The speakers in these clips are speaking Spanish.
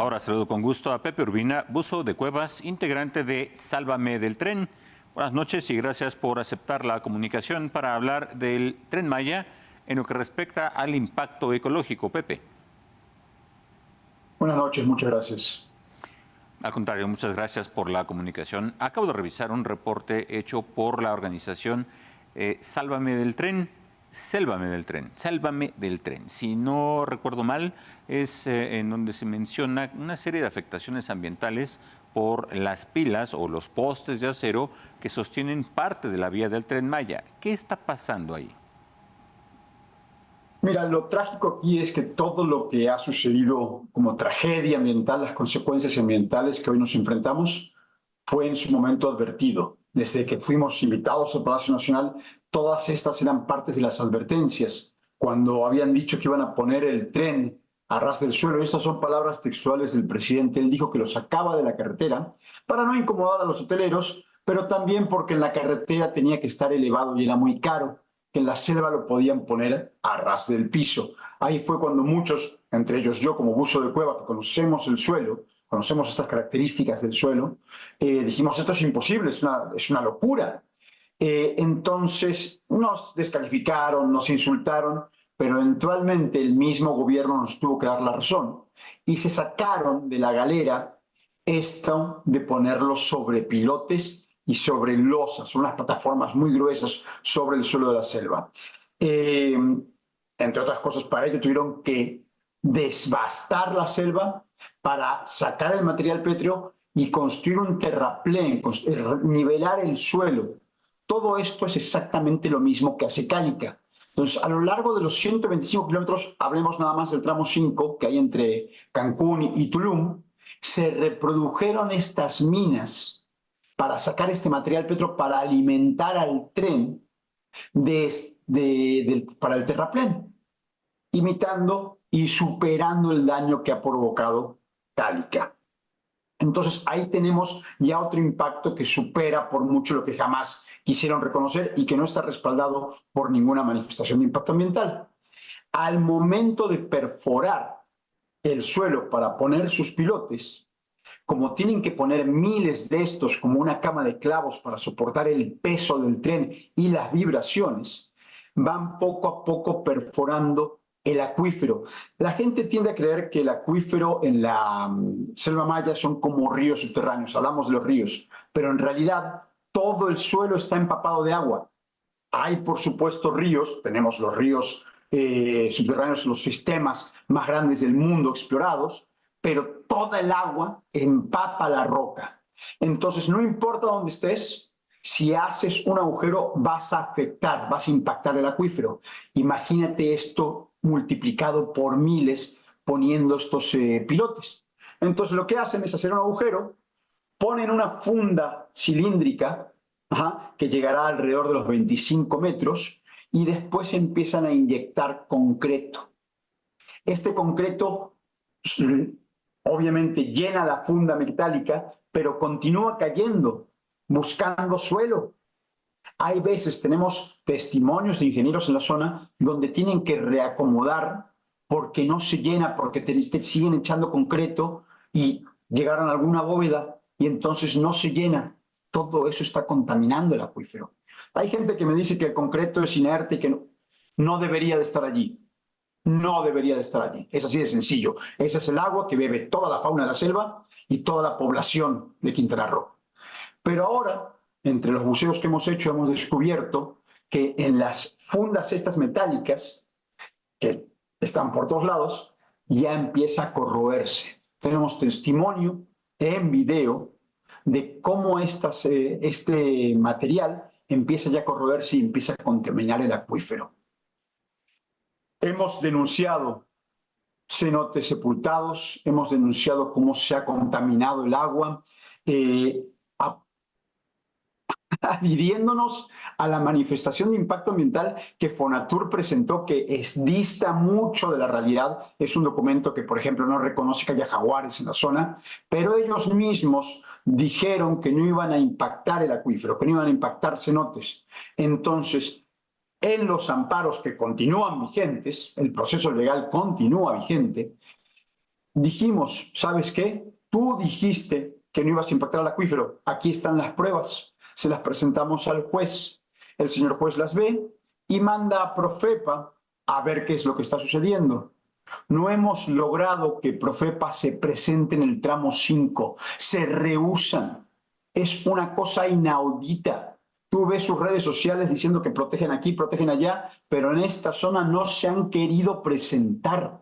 Ahora saludo con gusto a Pepe Urbina, buzo de cuevas, integrante de Sálvame del Tren. Buenas noches y gracias por aceptar la comunicación para hablar del Tren Maya en lo que respecta al impacto ecológico. Pepe. Buenas noches, muchas gracias. Al contrario, muchas gracias por la comunicación. Acabo de revisar un reporte hecho por la organización Sálvame del Tren. Sálvame del Tren, Sálvame del Tren. Si no recuerdo mal, es en donde se menciona una serie de afectaciones ambientales por las pilas o los postes de acero que sostienen parte de la vía del Tren Maya. ¿Qué está pasando ahí? Mira, lo trágico aquí es que todo lo que ha sucedido como tragedia ambiental, las consecuencias ambientales que hoy nos enfrentamos, fue en su momento advertido. Desde que fuimos invitados al Palacio Nacional, todas estas eran partes de las advertencias. Cuando habían dicho que iban a poner el tren a ras del suelo, estas son palabras textuales del presidente. Él dijo que lo sacaba de la carretera para no incomodar a los hoteleros, pero también porque en la carretera tenía que estar elevado y era muy caro, que en la selva lo podían poner a ras del piso. Ahí fue cuando muchos, entre ellos yo como buzo de cueva, que conocemos el suelo, conocemos estas características del suelo, dijimos, esto es imposible, es una locura. Entonces nos descalificaron, nos insultaron, pero eventualmente el mismo gobierno nos tuvo que dar la razón y se sacaron de la galera esto de ponerlo sobre pilotes y sobre losas, son unas plataformas muy gruesas sobre el suelo de la selva. Entre otras cosas, para ello tuvieron que desbastar la selva para sacar el material pétreo y construir un terraplén, nivelar el suelo. Todo esto es exactamente lo mismo que hace Cálica. Entonces, a lo largo de los 125 kilómetros, hablemos nada más del tramo 5 que hay entre Cancún y Tulum, se reprodujeron estas minas para sacar este material petro para alimentar al tren para el terraplén, imitando y superando el daño que ha provocado Cálica. Entonces ahí tenemos ya otro impacto que supera por mucho lo que jamás quisieron reconocer y que no está respaldado por ninguna manifestación de impacto ambiental. Al momento de perforar el suelo para poner sus pilotes, como tienen que poner miles de estos como una cama de clavos para soportar el peso del tren y las vibraciones, van poco a poco perforando el acuífero. La gente tiende a creer que el acuífero en la selva maya son como ríos subterráneos, hablamos de los ríos, pero en realidad todo el suelo está empapado de agua. Hay, por supuesto, ríos, tenemos los ríos subterráneos, los sistemas más grandes del mundo explorados, pero toda el agua empapa la roca. Entonces, no importa dónde estés, si haces un agujero vas a afectar, vas a impactar el acuífero. Imagínate esto multiplicado por miles poniendo estos pilotes. Entonces, lo que hacen es hacer un agujero, ponen una funda cilíndrica que llegará alrededor de los 25 metros y después empiezan a inyectar concreto. Este concreto obviamente llena la funda metálica, pero continúa cayendo, buscando suelo. Hay veces, tenemos testimonios de ingenieros en la zona donde tienen que reacomodar porque no se llena, porque te siguen echando concreto y llegaron a alguna bóveda y entonces no se llena. Todo eso está contaminando el acuífero. Hay gente que me dice que el concreto es inerte y que no debería de estar allí. No debería de estar allí. Es así de sencillo. Ese es el agua que bebe toda la fauna de la selva y toda la población de Quintana Roo. Pero ahora, entre los buceos que hemos hecho, hemos descubierto que en las fundas estas metálicas, que están por todos lados, ya empieza a corroerse. Tenemos testimonio en video de cómo este material empieza ya a corroerse y empieza a contaminar el acuífero. Hemos denunciado cenotes sepultados, hemos denunciado cómo se ha contaminado el agua, adhiriéndonos a la manifestación de impacto ambiental que Fonatur presentó, que dista mucho de la realidad. Es un documento que, por ejemplo, no reconoce que haya jaguares en la zona, pero ellos mismos dijeron que no iban a impactar el acuífero, que no iban a impactar cenotes. Entonces, en los amparos que continúan vigentes, el proceso legal continúa vigente, dijimos, ¿sabes qué? Tú dijiste que no ibas a impactar al acuífero. Aquí están las pruebas. Se las presentamos al juez. El señor juez las ve y manda a Profepa a ver qué es lo que está sucediendo. No hemos logrado que Profepa se presente en el tramo 5. Se rehúsan. Es una cosa inaudita. Tú ves sus redes sociales diciendo que protegen aquí, protegen allá, pero en esta zona no se han querido presentar.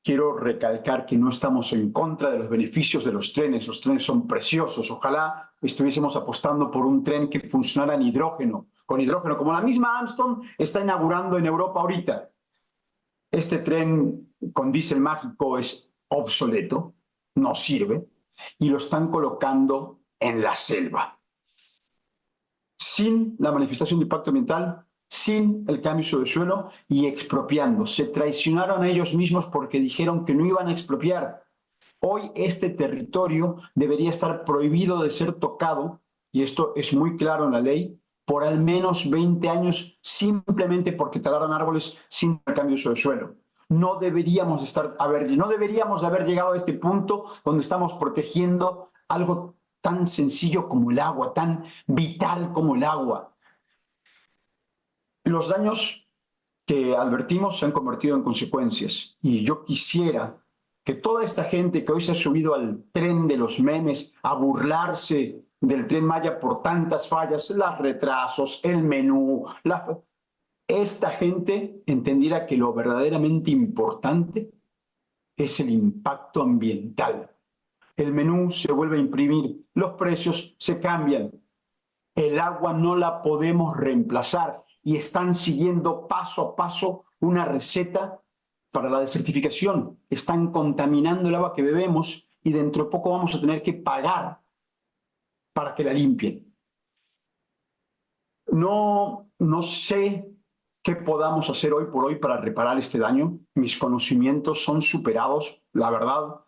Quiero recalcar que no estamos en contra de los beneficios de los trenes son preciosos. Ojalá estuviésemos apostando por un tren que funcionara en hidrógeno, con hidrógeno, como la misma Alstom está inaugurando en Europa ahorita. Este tren con diésel mágico es obsoleto, no sirve, y lo están colocando en la selva. Sin la manifestación de impacto ambiental, sin el cambio de uso de suelo y expropiando. Se traicionaron a ellos mismos porque dijeron que no iban a expropiar. Hoy este territorio debería estar prohibido de ser tocado, y esto es muy claro en la ley, por al menos 20 años simplemente porque talaron árboles sin el cambio de uso de suelo. No deberíamos de haber llegado a este punto donde estamos protegiendo algo tan sencillo como el agua, tan vital como el agua. Los daños que advertimos se han convertido en consecuencias, y yo quisiera que toda esta gente que hoy se ha subido al tren de los memes a burlarse del Tren Maya por tantas fallas, los retrasos, el menú, esta gente entendiera que lo verdaderamente importante es el impacto ambiental. El menú se vuelve a imprimir, los precios se cambian, el agua no la podemos reemplazar y están siguiendo paso a paso una receta para la desertificación. Están contaminando el agua que bebemos y dentro de poco vamos a tener que pagar para que la limpien. No sé qué podamos hacer hoy por hoy para reparar este daño. Mis conocimientos son superados, la verdad.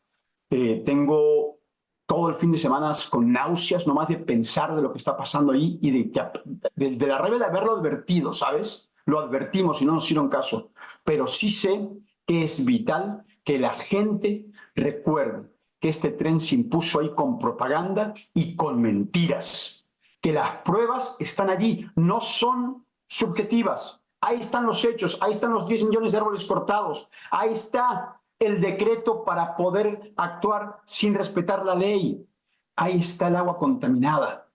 Tengo todo el fin de semana con náuseas nomás de pensar de lo que está pasando ahí y de la rabia de haberlo advertido, ¿sabes? Lo advertimos y no nos hicieron caso. Pero sí sé que es vital que la gente recuerde que este tren se impuso ahí con propaganda y con mentiras. Que las pruebas están allí, no son subjetivas. Ahí están los hechos, ahí están los 10 millones de árboles cortados, ahí está el decreto para poder actuar sin respetar la ley. Ahí está el agua contaminada.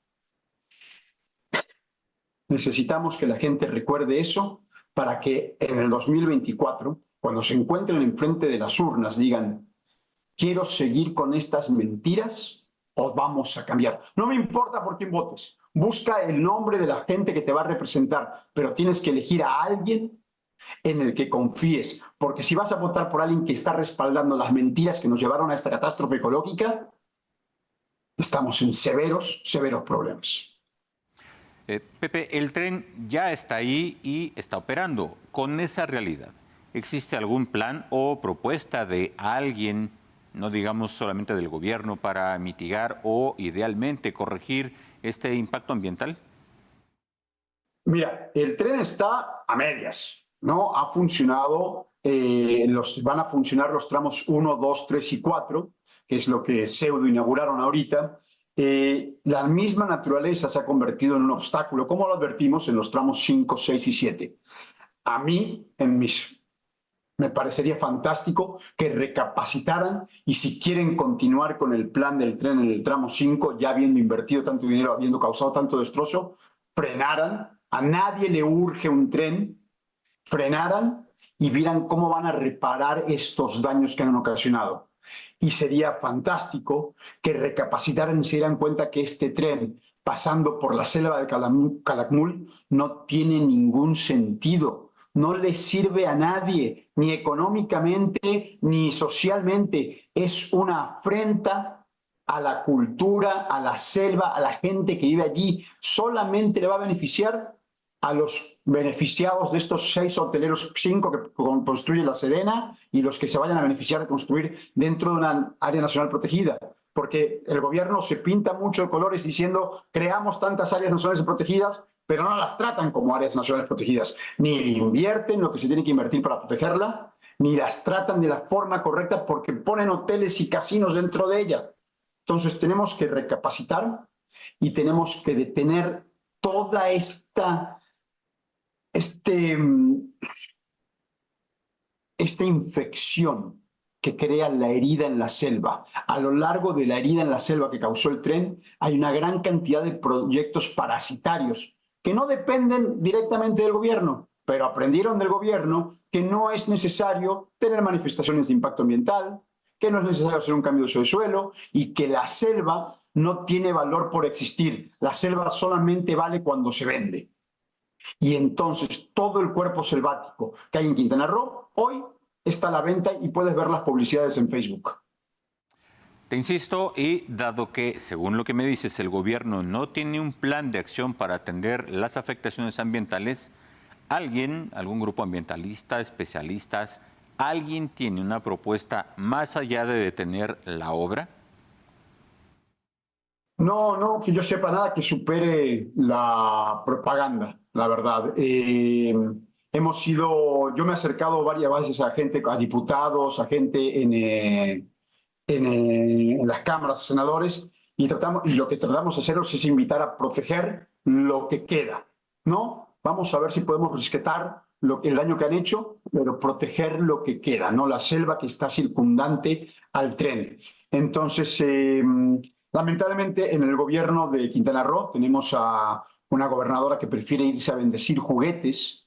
Necesitamos que la gente recuerde eso para que en el 2024, cuando se encuentren enfrente de las urnas, digan, ¿quiero seguir con estas mentiras o vamos a cambiar? No me importa por quién votes. Busca el nombre de la gente que te va a representar, pero tienes que elegir a alguien en el que confíes, porque si vas a votar por alguien que está respaldando las mentiras que nos llevaron a esta catástrofe ecológica, estamos en severos problemas. Pepe, el tren ya está ahí y está operando. Con esa realidad, ¿existe algún plan o propuesta de alguien, no digamos solamente del gobierno, para mitigar o idealmente corregir este impacto ambiental? Mira, el tren está a medias, ¿no? Ha funcionado, van a funcionar los tramos 1, 2, 3 y 4, que es lo que pseudo inauguraron ahorita. La misma naturaleza se ha convertido en un obstáculo, como lo advertimos en los tramos 5, 6 y 7. A mí, me parecería fantástico que recapacitaran y si quieren continuar con el plan del tren en el tramo 5, ya habiendo invertido tanto dinero, habiendo causado tanto destrozo, frenaran. A nadie le urge un tren, frenaran y vieran cómo van a reparar estos daños que han ocasionado. Y sería fantástico que recapacitaran y se dieran cuenta que este tren, pasando por la selva de Calakmul, no tiene ningún sentido. No le sirve a nadie, ni económicamente, ni socialmente. Es una afrenta a la cultura, a la selva, a la gente que vive allí. Solamente le va a beneficiar a los beneficiados de estos 6 hoteleros, 5 que construye la Sedena y los que se vayan a beneficiar de construir dentro de una área nacional protegida. Porque el gobierno se pinta mucho de colores diciendo creamos tantas áreas nacionales protegidas pero no las tratan como áreas nacionales protegidas, ni invierten lo que se tiene que invertir para protegerla, ni las tratan de la forma correcta porque ponen hoteles y casinos dentro de ella. Entonces tenemos que recapacitar y tenemos que detener toda esta infección que crea la herida en la selva. A lo largo de la herida en la selva que causó el tren, hay una gran cantidad de proyectos parasitarios que no dependen directamente del gobierno, pero aprendieron del gobierno que no es necesario tener manifestaciones de impacto ambiental, que no es necesario hacer un cambio de uso de suelo y que la selva no tiene valor por existir. La selva solamente vale cuando se vende. Y entonces todo el cuerpo selvático que hay en Quintana Roo hoy está a la venta y puedes ver las publicidades en Facebook. Te insisto, y dado que, según lo que me dices, el gobierno no tiene un plan de acción para atender las afectaciones ambientales, alguien, algún grupo ambientalista, especialistas, ¿alguien tiene una propuesta más allá de detener la obra? No, que yo sepa nada que supere la propaganda, la verdad. Yo me he acercado varias veces a gente, a diputados, a gente en las cámaras, senadores, y lo que tratamos de hacer es invitar a proteger lo que queda, ¿no? Vamos a ver si podemos rescatar el daño que han hecho, pero proteger lo que queda, ¿no? La selva que está circundante al tren. Entonces, lamentablemente, en el gobierno de Quintana Roo tenemos a una gobernadora que prefiere irse a bendecir juguetes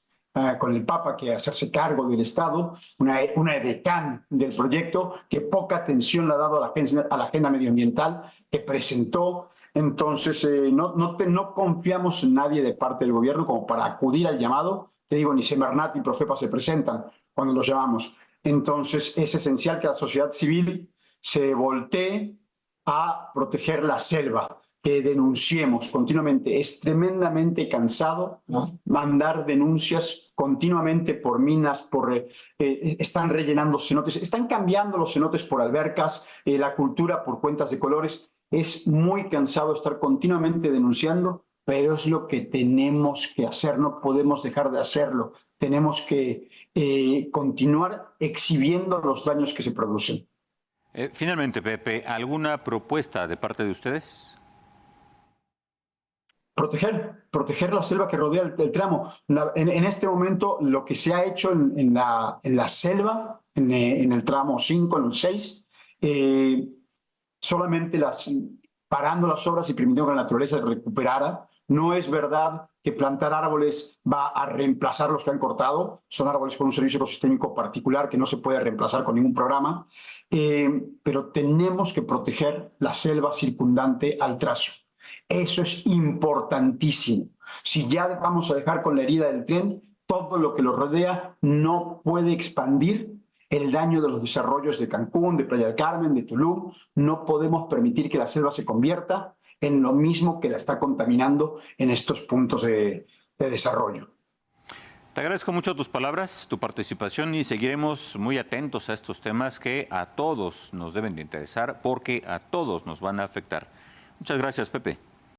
con el Papa que hacerse cargo del Estado, una edecán del proyecto que poca atención le ha dado a la agenda medioambiental que presentó. Entonces, no confiamos en nadie de parte del gobierno como para acudir al llamado. Te digo, ni Semarnat ni Profepa se presentan cuando los llamamos. Entonces, es esencial que la sociedad civil se voltee a proteger la selva, que denunciemos continuamente. Es tremendamente cansado mandar denuncias continuamente por minas, están rellenando cenotes, están cambiando los cenotes por albercas, la cultura por cuentas de colores. Es muy cansado estar continuamente denunciando, pero es lo que tenemos que hacer, no podemos dejar de hacerlo. Tenemos que continuar exhibiendo los daños que se producen. Finalmente, Pepe, ¿alguna propuesta de parte de ustedes? Proteger la selva que rodea el tramo. En este momento, lo que se ha hecho en la selva, en el tramo 5, en el 6, solamente parando las obras y permitiendo que la naturaleza recuperara. No es verdad que plantar árboles va a reemplazar los que han cortado. Son árboles con un servicio ecosistémico particular que no se puede reemplazar con ningún programa. Pero tenemos que proteger la selva circundante al trazo. Eso es importantísimo. Si ya vamos a dejar con la herida del tren, todo lo que lo rodea no puede expandir el daño de los desarrollos de Cancún, de Playa del Carmen, de Tulum. No podemos permitir que la selva se convierta en lo mismo que la está contaminando en estos puntos de desarrollo. Te agradezco mucho tus palabras, tu participación y seguiremos muy atentos a estos temas que a todos nos deben de interesar porque a todos nos van a afectar. Muchas gracias, Pepe.